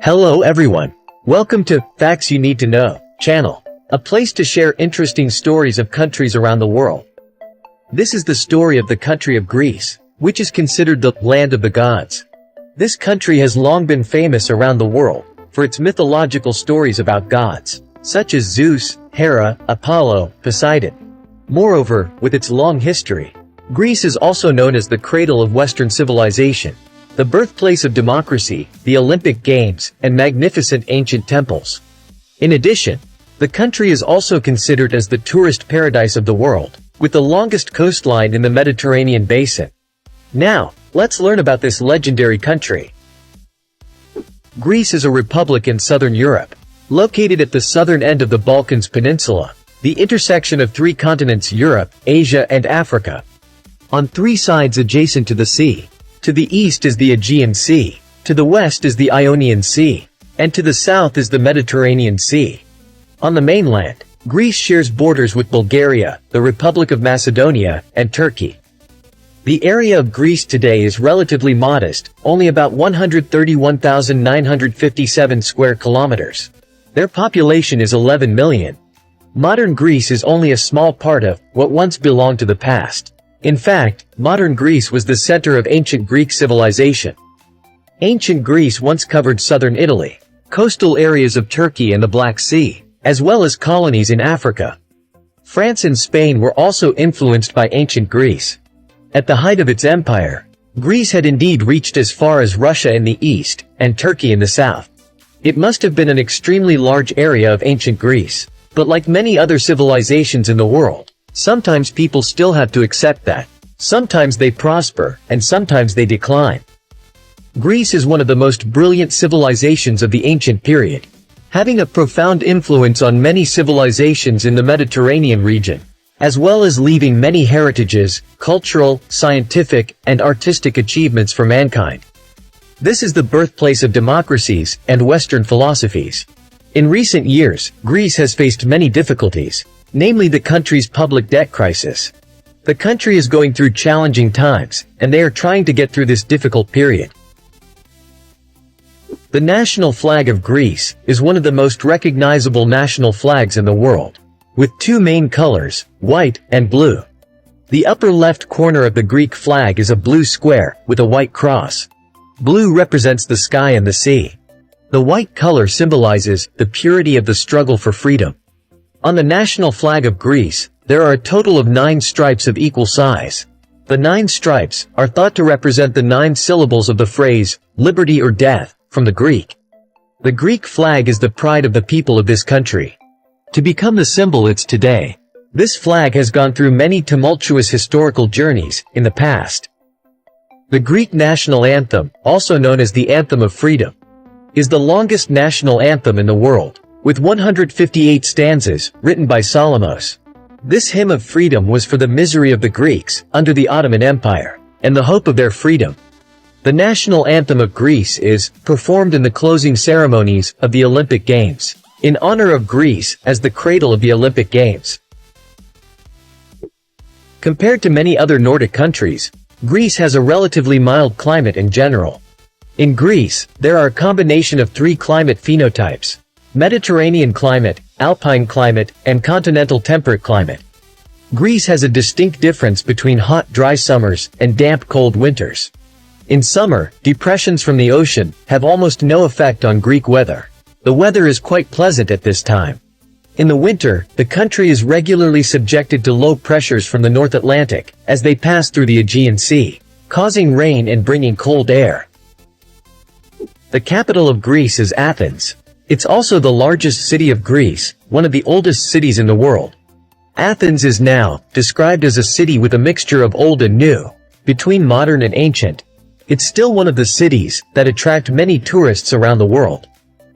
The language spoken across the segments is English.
Hello everyone. Welcome to Facts You Need to Know channel, a place to share interesting stories of countries around the world. This is the story of the country of Greece, which is considered the land of the gods. This country has long been famous around the world for its mythological stories about gods, such as Zeus, Hera, Apollo, Poseidon. Moreover, with its long history, Greece is also known as the cradle of Western civilization, the birthplace of democracy, the Olympic Games, and magnificent ancient temples. In addition, the country is also considered as the tourist paradise of the world, with the longest coastline in the Mediterranean basin. Now, let's learn about this legendary country. Greece is a republic in southern Europe, located at the southern end of the Balkans Peninsula, the intersection of three continents: Europe, Asia, and Africa. On three sides adjacent to the sea. To the east is the Aegean Sea, to the west is the Ionian Sea, and to the south is the Mediterranean Sea. On the mainland, Greece shares borders with Bulgaria, the Republic of Macedonia, and Turkey. The area of Greece today is relatively modest, only about 131,957 square kilometers. Their population is 11 million. Modern Greece is only a small part of what once belonged to the past. In fact, modern Greece was the center of ancient Greek civilization. Ancient Greece once covered southern Italy, coastal areas of Turkey and the Black Sea, as well as colonies in Africa. France and Spain were also influenced by ancient Greece. At the height of its empire, Greece had indeed reached as far as Russia in the east, and Turkey in the south. It must have been an extremely large area of ancient Greece, but like many other civilizations in the world, sometimes people still have to accept that. Sometimes they prosper, and sometimes they decline. Greece is one of the most brilliant civilizations of the ancient period, having a profound influence on many civilizations in the Mediterranean region, as well as leaving many heritages, cultural, scientific, and artistic achievements for mankind. This is the birthplace of democracies and Western philosophies. In recent years, Greece has faced many difficulties, namely the country's public debt crisis. The country is going through challenging times, and they are trying to get through this difficult period. The national flag of Greece is one of the most recognizable national flags in the world, with two main colors, white and blue. The upper left corner of the Greek flag is a blue square with a white cross. Blue represents the sky and the sea. The white color symbolizes the purity of the struggle for freedom. On the national flag of Greece, there are a total of 9 stripes of equal size. The 9 stripes are thought to represent the 9 syllables of the phrase, liberty or death, from the Greek. The Greek flag is the pride of the people of this country. To become the symbol it's today, this flag has gone through many tumultuous historical journeys in the past. The Greek national anthem, also known as the Anthem of Freedom, is the longest national anthem in the world, with 158 stanzas, written by Solomos. This hymn of freedom was for the misery of the Greeks under the Ottoman Empire, and the hope of their freedom. The national anthem of Greece is performed in the closing ceremonies of the Olympic Games, in honor of Greece as the cradle of the Olympic Games. Compared to many other Nordic countries, Greece has a relatively mild climate in general. In Greece, there are a combination of 3 climate phenotypes: Mediterranean climate, alpine climate, and continental temperate climate. Greece has a distinct difference between hot, dry summers and damp, cold winters. In summer, depressions from the ocean have almost no effect on Greek weather. The weather is quite pleasant at this time. In the winter, the country is regularly subjected to low pressures from the North Atlantic as they pass through the Aegean Sea, causing rain and bringing cold air. The capital of Greece is Athens. It's also the largest city of Greece, one of the oldest cities in the world. Athens is now described as a city with a mixture of old and new, between modern and ancient. It's still one of the cities that attract many tourists around the world.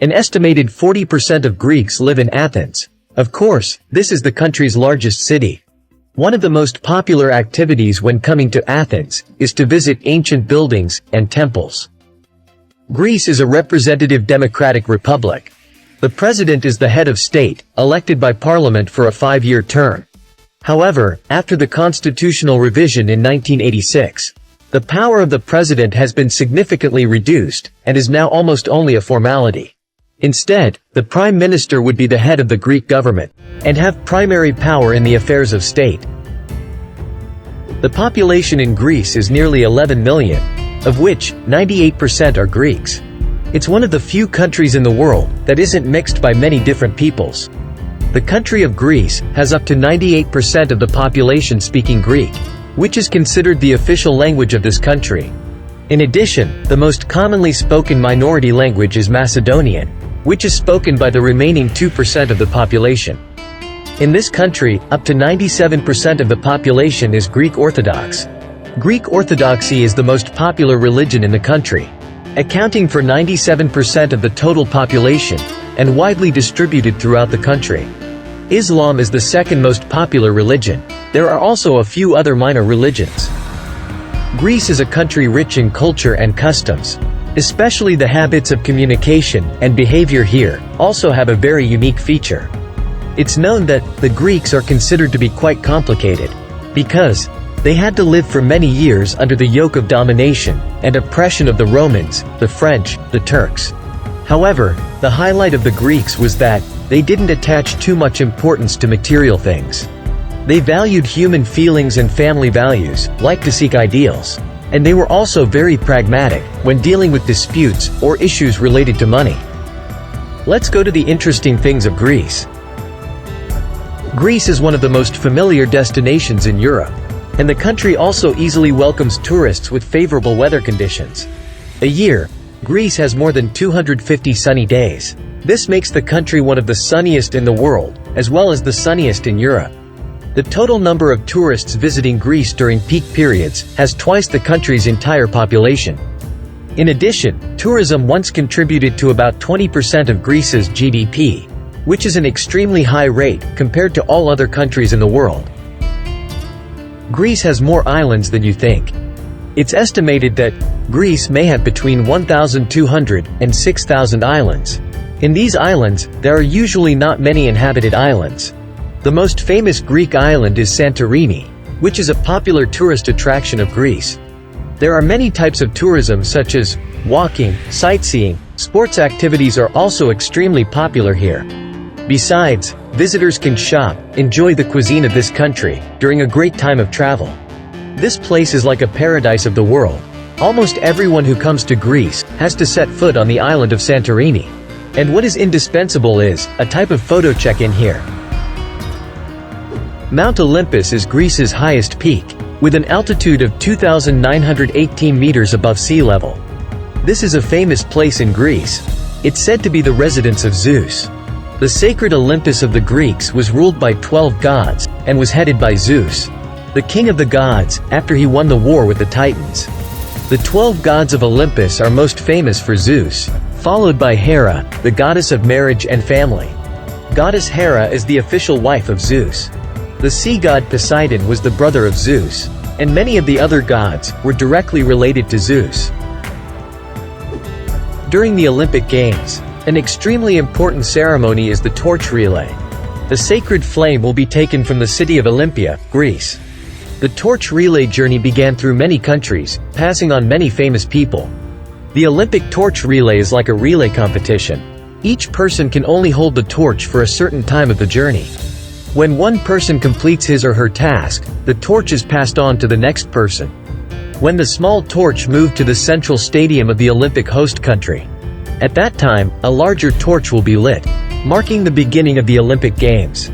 An estimated 40% of Greeks live in Athens. Of course, this is the country's largest city. One of the most popular activities when coming to Athens is to visit ancient buildings and temples. Greece is a representative democratic republic. The president is the head of state, elected by parliament for a 5-year term. However, after the constitutional revision in 1986, The power of the president has been significantly reduced, and is now almost only a formality. Instead, the prime minister would be the head of the Greek government, and have primary power in the affairs of state. The population in Greece is nearly 11 million, of which 98% are Greeks. It's one of the few countries in the world that isn't mixed by many different peoples. The country of Greece has up to 98% of the population speaking Greek, which is considered the official language of this country. In addition, the most commonly spoken minority language is Macedonian, which is spoken by the remaining 2% of the population. In this country, up to 97% of the population is Greek Orthodox. Greek Orthodoxy is the most popular religion in the country, accounting for 97% of the total population, and widely distributed throughout the country. Islam is the second most popular religion. There are also a few other minor religions. Greece is a country rich in culture and customs. Especially the habits of communication and behavior here also have a very unique feature. It's known that the Greeks are considered to be quite complicated, because they had to live for many years under the yoke of domination and oppression of the Romans, the French, the Turks. However, the highlight of the Greeks was that they didn't attach too much importance to material things. They valued human feelings and family values, liked to seek ideals, and they were also very pragmatic when dealing with disputes or issues related to money. Let's go to the interesting things of Greece. Greece is one of the most familiar destinations in Europe, and the country also easily welcomes tourists with favorable weather conditions. A year, Greece has more than 250 sunny days. This makes the country one of the sunniest in the world, as well as the sunniest in Europe. The total number of tourists visiting Greece during peak periods has twice the country's entire population. In addition, tourism once contributed to about 20% of Greece's GDP, which is an extremely high rate compared to all other countries in the world. Greece has more islands than you think. It's estimated that Greece may have between 1,200 and 6,000 islands. In these islands, there are usually not many inhabited islands. The most famous Greek island is Santorini, which is a popular tourist attraction of Greece. There are many types of tourism such as walking, sightseeing, sports activities are also extremely popular here. Besides, visitors can shop, enjoy the cuisine of this country, during a great time of travel. This place is like a paradise of the world. Almost everyone who comes to Greece has to set foot on the island of Santorini. And what is indispensable is a type of photo check-in here. Mount Olympus is Greece's highest peak, with an altitude of 2,918 meters above sea level. This is a famous place in Greece. It's said to be the residence of Zeus. The sacred Olympus of the Greeks was ruled by 12 gods, and was headed by Zeus, the king of the gods, after he won the war with the Titans. The 12 gods of Olympus are most famous for Zeus, followed by Hera, the goddess of marriage and family. Goddess Hera is the official wife of Zeus. The sea god Poseidon was the brother of Zeus, and many of the other gods were directly related to Zeus. During the Olympic Games, an extremely important ceremony is the torch relay. The sacred flame will be taken from the city of Olympia, Greece. The torch relay journey began through many countries, passing on many famous people. The Olympic torch relay is like a relay competition. Each person can only hold the torch for a certain time of the journey. When one person completes his or her task, the torch is passed on to the next person. When the small torch moved to the central stadium of the Olympic host country, at that time, a larger torch will be lit, marking the beginning of the Olympic Games.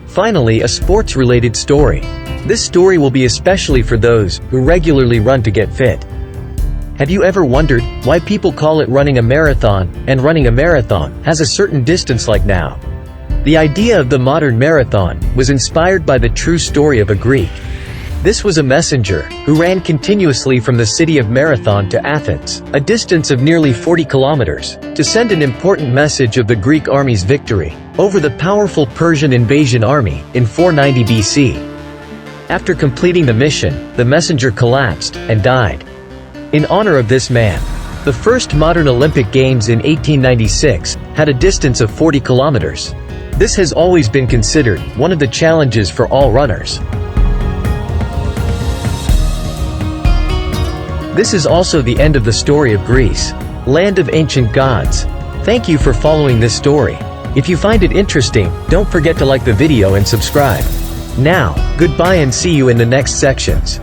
Finally, a sports-related story. This story will be especially for those who regularly run to get fit. Have you ever wondered why people call it running a marathon, and running a marathon has a certain distance like now? The idea of the modern marathon was inspired by the true story of a Greek. This was a messenger who ran continuously from the city of Marathon to Athens, a distance of nearly 40 kilometers, to send an important message of the Greek army's victory over the powerful Persian invasion army in 490 BC. After completing the mission, the messenger collapsed and died. In honor of this man, the first modern Olympic Games in 1896 had a distance of 40 kilometers. This has always been considered one of the challenges for all runners. This is also the end of the story of Greece, land of ancient gods. Thank you for following this story. If you find it interesting, don't forget to like the video and subscribe. Now, goodbye and see you in the next sections.